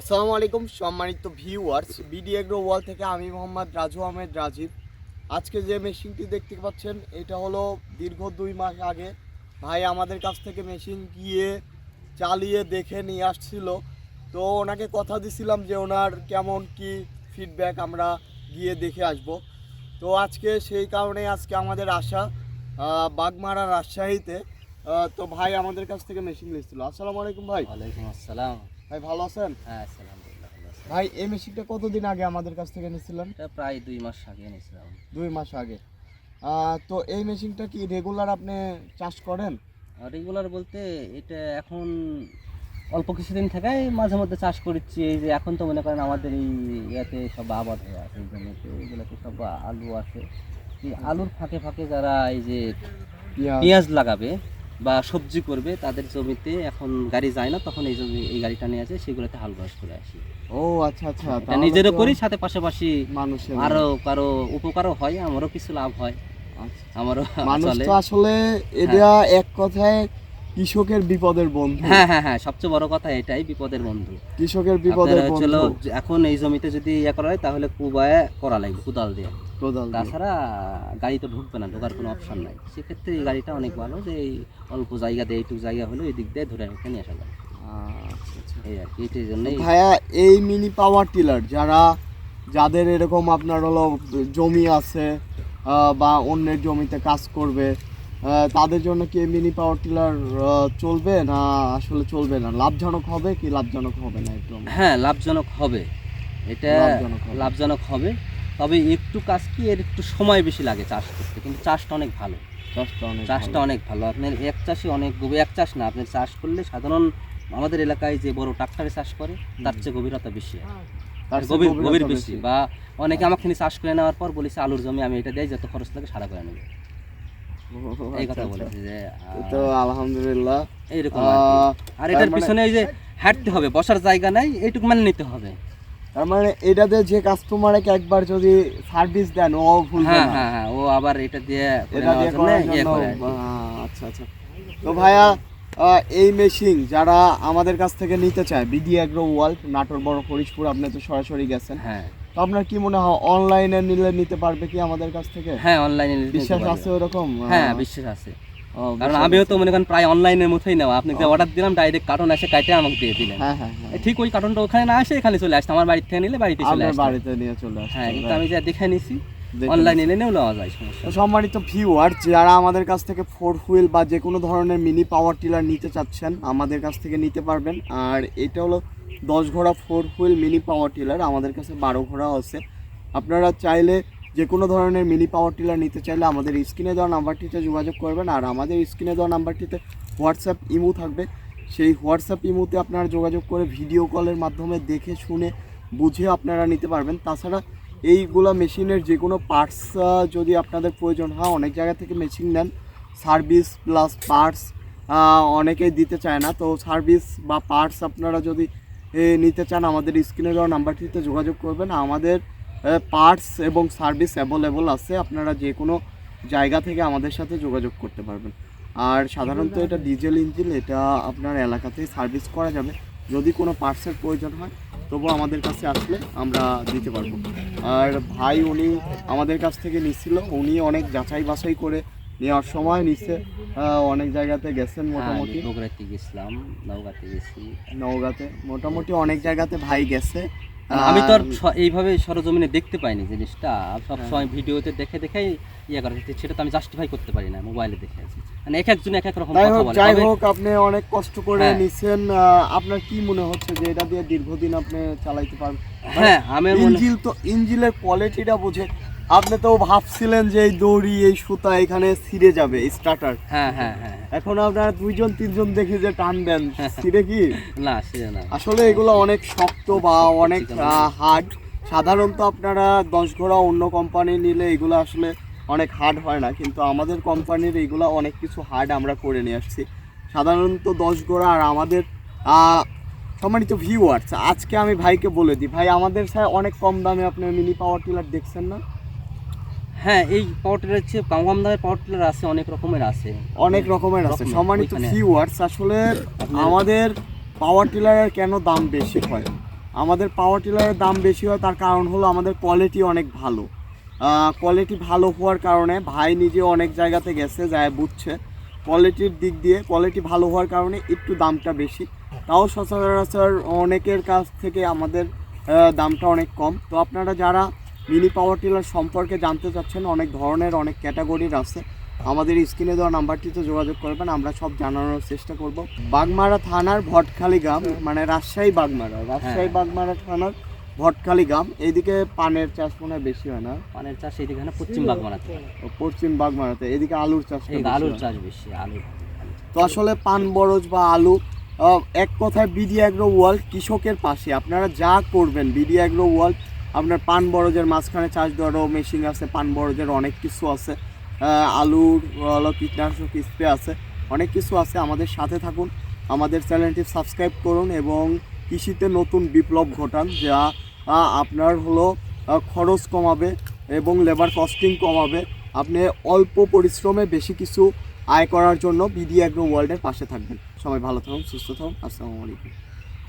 আসসালামু আলাইকুম সম্মানিত ভিউয়ার্স, বিডি এগ্রো ওয়াল থেকে আমি মোহাম্মদ রাজু আহমেদ রাজীব। আজকে যে মেশিনটি দেখতে পাচ্ছেন এটা হলো দীর্ঘ 2 মাস আগে ভাই আমাদের কাছ থেকে মেশিন গিয়ে চালিয়ে দেখে নিয়ে আসছিল। তো ওনাকে কথা দিছিলাম যে ওনার কেমন কি ফিডব্যাক আমরা গিয়ে দেখে আসব। তো আজকে সেই কারণে আজকে আমাদের আসা বাগমারা রাজশাহীতে। তো ভাই আমাদের কাছ থেকে মেশিন নিয়েছিল। আসসালামু আলাইকুম ভাই। ওয়ালাইকুম আসসালাম। ভাই ভালো আছেন? হ্যাঁ, আলহামদুলিল্লাহ ভালো আছি। ভাই এই মেশিনটা কতদিন আগে আমাদের কাছ থেকে নিয়েছিলেন? এটা প্রায় 2 মাস আগে নিয়েছিলাম। 2 মাস আগে। তো এই মেশিনটা কি রেগুলার আপনি চাষ করেন? রেগুলার বলতে এটা এখন অল্প কিছুদিন থেকেই মাঝে মধ্যে চাষ করছি। এই যে এখন তো মনে করেন আমাদের এই ইয়াতে সব আবাদ হয়ে আছে, এই জমিতে এগুলোতে সব আলু আছে। এই আলুর ফাঁকে ফাঁকে যারা এই যে পেঁয়াজ লাগাবে বা সবজি করবে তাদের জমিতে এখন গাড়ি যায় না, তখন এই গাড়িটা নিয়ে আছে, সেগুলোতে হাল বাস করে আসি। ও আচ্ছা আচ্ছা। এটা নিজেরও করি, সাথে পাশাপাশি মানুষের আরো কারো উপকারও হয়, আমারও কিছু লাভ হয়। আচ্ছা। আমারও মানুষ চলে। তো আসলে এটা এক কথায় কৃষকের বিপদের বন্ধু। হ্যাঁ হ্যাঁ হ্যাঁ, সবচেয়ে বড় কথা এটাই, বিপদের বন্ধু। কৃষকের বিপদের আপনার বন্ধু। এখন এই জমিতে যদি ইয়ে করা হয় তাহলে কুবায় করা লাগবে, কোদাল দিয়ে। কোদাল দিয়ে। তাছাড়া গাড়ি তো ঢুকবে না, ঢোকার কোনো অপশন নাই। সেক্ষেত্রে এই গাড়িটা অনেক ভালো, যে এই অল্প জায়গা দিয়ে, এইটুকু জায়গা হলে এই দিক দিয়ে ধরে রেখে নিয়ে আসা যায়। আচ্ছা আচ্ছা। এই আর কি, এটার জন্যই। ভাইয়া এই মিনি পাওয়ার টিলার যাদের এরকম আপনার হলো জমি আছে বা অন্যের জমিতে কাজ করবে, তাদের জন্য কি মিনি পাওয়ার টিলার চলবে না আসলে চলবে না? লাভজনক হবে কি লাভজনক হবে না একদম? হ্যাঁ, লাভজনক হবে, এটা লাভজনক হবে। লাভজনক হবে। তবে একটু কাজ কি, এর একটু সময় বেশি লাগে চাষ করতে, কিন্তু চাষটা অনেক ভালো। চাষটা অনেক ভালো। আপনার এক চাষে অনেক এক চাষ না, আপনার চাষ করলে সাধারণ আমাদের এলাকায় যে বড় ট্রাক্টরে চাষ করে তার চেয়ে গভীরতা বেশি হয়, গভীর বেশি। বা অনেকে আমাকে নিয়ে চাষ করে নেওয়ার পর বলেছে আলুর জমি আমি এটা দেয়, যত খরচ লাগে সারা করে নেবে, এই কথা বলেছে। যে তো আলহামদুলিল্লাহ এইরকম আর এটার পিছনে এই যে হাঁটতে হবে, বসার জায়গা নাই, এইটুকু মানে নিতে হবে। তার মানে এটাতে যে কাস্টমারকে একবার যদি সার্ভিস দেন ও ভুলবে হ্যাঁ না। হ্যাঁ হ্যাঁ, ও আবার এটা দিয়ে এটা দিয়ে করার জন্য। করে। আচ্ছা আচ্ছা। তো ভাইয়া এই মেশিন যারা আমাদের কাছ থেকে নিতে চায়, বিডি এগ্রো ওয়ার্ল্ড, নাটোর বড় ফরিদপুর, আপনি তো সরাসরি গেছেন। হ্যাঁ, তো আপনার কি মনে হয় অনলাইনে নিলে নিতে পারবে কি আমাদের কাছ থেকে? হ্যাঁ অনলাইনে বিশ্বাস আছে ওরকম? হ্যাঁ, বিশ্বাস আছে। কারণ আমিও তো মনে করেন প্রায় অনলাইনের মতোই নেওয়া। আপনাকে অর্ডার দিলাম, ডাইরেক্ট কার্টন এসে কাটে আমাকে দিয়ে দিলেন। হ্যাঁ হ্যাঁ হ্যাঁ। ঠিক ওই কার্টনটা ওখানে না আসে এখানে চলে আসছে, আমার বাড়ি থেকে নিলে বাড়িতে চলে আসে, বাড়িতে নিয়ে চলে আসে। হ্যাঁ, কিন্তু আমি যা দেখে নিছি অনলাইনে নিলেও নেওয়া যায়, সমস্যা। তো সম্মানিত ভিউয়ার, যারা আমাদের কাছ থেকে 4 হুইল বা যে কোনো ধরনের মিনি পাওয়ার টিলার নিতে চাচ্ছেন আমাদের কাছ থেকে নিতে পারবেন। আর এটা হলো 10 ঘোড়া 4 হুইল মিনি পাওয়ার টিলার, আমাদের কাছে 12 ঘোড়া আছে। আপনারা চাইলে যে কোনো ধরনের মিনি পাওয়ার টিলার নিতে চাইলে আমাদের স্ক্রিনে দেওয়া নাম্বারটিতে যোগাযোগ করবেন। আর আমাদের স্ক্রিনে দেওয়া নাম্বারটিতে হোয়াটসঅ্যাপ ইমো থাকবে, সেই হোয়াটসঅ্যাপ ইমোতে আপনারা যোগাযোগ করে ভিডিও কলের মাধ্যমে দেখে শুনে বুঝে আপনারা নিতে পারবেন। তাছাড়া এইগুলো মেশিনের যে কোনো পার্টস যদি আপনাদের প্রয়োজন হয়, অনেক জায়গা থেকে মেশিন নেন, সার্ভিস প্লাস পার্টস অনেকেই দিতে চায় না। তো সার্ভিস বা পার্টস আপনারা যদি নিতে চান আমাদের স্ক্রিনে দেওয়া নাম্বারটিতে যোগাযোগ করবেন। আমাদের পার্টস এবং সার্ভিস অ্যাভেলেবল আছে, আপনারা যে কোনো জায়গা থেকে আমাদের সাথে যোগাযোগ করতে পারবেন। আর সাধারণত এটা ডিজেল ইঞ্জিন, এটা আপনার এলাকাতেই সার্ভিস করা যাবে। যদি কোনো পার্টসের প্রয়োজন হয় তবু আমাদের কাছে আসলে আমরা দিতে পারবো। আর ভাই উনি আমাদের কাছ থেকে নিচ্ছিল, উনি অনেক যাচাই বাছাই করে নেওয়ার সময় নিচ্ছে, অনেক জায়গাতে গেছেন মোটামুটি। বগুড়াতে গেছিলাম, নওগাঁতে গেছি, নওগাঁতে মোটামুটি অনেক জায়গাতে ভাই গেছে। আমি তো আর এইভাবে সরজমিনে দেখতে পাইনি জিনিসটা, সব সময় ভিডিওতে দেখে দেখেই ইয়ে করা, সেটা তো আমি জাস্টিফাই করতে পারি না, মোবাইলে দেখে আছি। মানে এক একজন এক এক রকম কথা বলে। যাই হোক, আপনি অনেক কষ্ট করে নিছেন, আপনার কি মনে হচ্ছে যে এটা দিয়ে দীর্ঘদিন আপনি চালাইতে পারবেন? হ্যাঁ, আমি ইঞ্জিলের কোয়ালিটিটা বুঝে আপনি তো ভাবছিলেন যে এই দড়ি এই সুতা এখানে ছিঁড়ে যাবে স্টার্টার। হ্যাঁ হ্যাঁ হ্যাঁ, এখন আপনারা 2-3 দেখে যে টান দেন, ছিঁড়ে কি? না, ছিঁড়ে না। আসলে এগুলো অনেক শক্ত বা অনেক হার্ড। সাধারণত আপনারা 10 ঘোড়া অন্য কোম্পানি নিলে এগুলো আসলে অনেক হার্ড হয় না, কিন্তু আমাদের কোম্পানির এগুলো অনেক কিছু হার্ড আমরা করে নিয়ে আসছি। সাধারণত 10 ঘোড়া। আর আমাদের সম্মানিত ভিউয়ার্স, আজকে আমি ভাইকে বলে দিই, ভাই আমাদের স্যার অনেক কম দামে আপনি মিনি পাওয়ার টিলার দেখছেন না? হ্যাঁ, এই পাওয়ার টিলার চেয়ে কম দামের পাওয়ার টিলার আছে, অনেক রকমের আছে, অনেক রকমের আছে। সম্মানিত ভিউয়ার্স, আসলে আমাদের পাওয়ার টিলারের কেন দাম বেশি হয়? আমাদের পাওয়ার টিলারের দাম বেশি হয় তার কারণ হলো আমাদের কোয়ালিটি অনেক ভালো। কোয়ালিটি ভালো হওয়ার কারণে ভাই নিজে অনেক জায়গাতে গেছে যায় বুঝছে, কোয়ালিটির দিক দিয়ে কোয়ালিটি ভালো হওয়ার কারণে একটু দামটা বেশি। তাও সচরাচর অনেকের কাছ থেকে আমাদের দামটা অনেক কম। তো আপনারা যারা মিনি পাওয়ার টিলার সম্পর্কে জানতে চাচ্ছেন, অনেক ধরনের অনেক ক্যাটাগরির আছে, আমাদের স্ক্রিনে দেওয়া নাম্বারটিতে যোগাযোগ করবেন, আমরা সব জানানোর চেষ্টা করব। বাগমারা থানার ভটখালি গ্রাম, মানে রাজশাহী বাগমারা থানার ভটখালি গ্রাম। এইদিকে পানের চাষ মনে হয় বেশি হয় না? পানের চাষ এইদিকে না পশ্চিম বাগমারাতে হয়। পশ্চিম বাগমারাতে, এদিকে আলুর চাষ। আলুর চাষ বেশি, আলু। তো আসলে পান বরজ বা আলু, এক কথায় বিডি অ্যাগ্রো ওয়ার্ল্ড কৃষকের পাশে। আপনারা যা করবেন বিডি অ্যাগ্রো ওয়ার্ল্ড, আপনার পান বরজের মাঝখানে চাষ দেওয়ারও মেশিন আছে, পান বরজের অনেক কিছু আছে, আলুর হলো কীটনাশক স্প্রে আছে, অনেক কিছু আছে। আমাদের সাথে থাকুন, আমাদের চ্যানেলটি সাবস্ক্রাইব করুন এবং কৃষিতে নতুন বিপ্লব ঘটান, যা আপনার হলো খরচ কমাবে এবং লেবার কস্টিং কমাবে। আপনি অল্প পরিশ্রমে বেশি কিছু আয় করার জন্য বিডি অ্যাগ্রো ওয়ার্ল্ডের পাশে থাকবেন। সবাই ভালো থাকুন, সুস্থ থাকুন। আসসালামু আলাইকুম।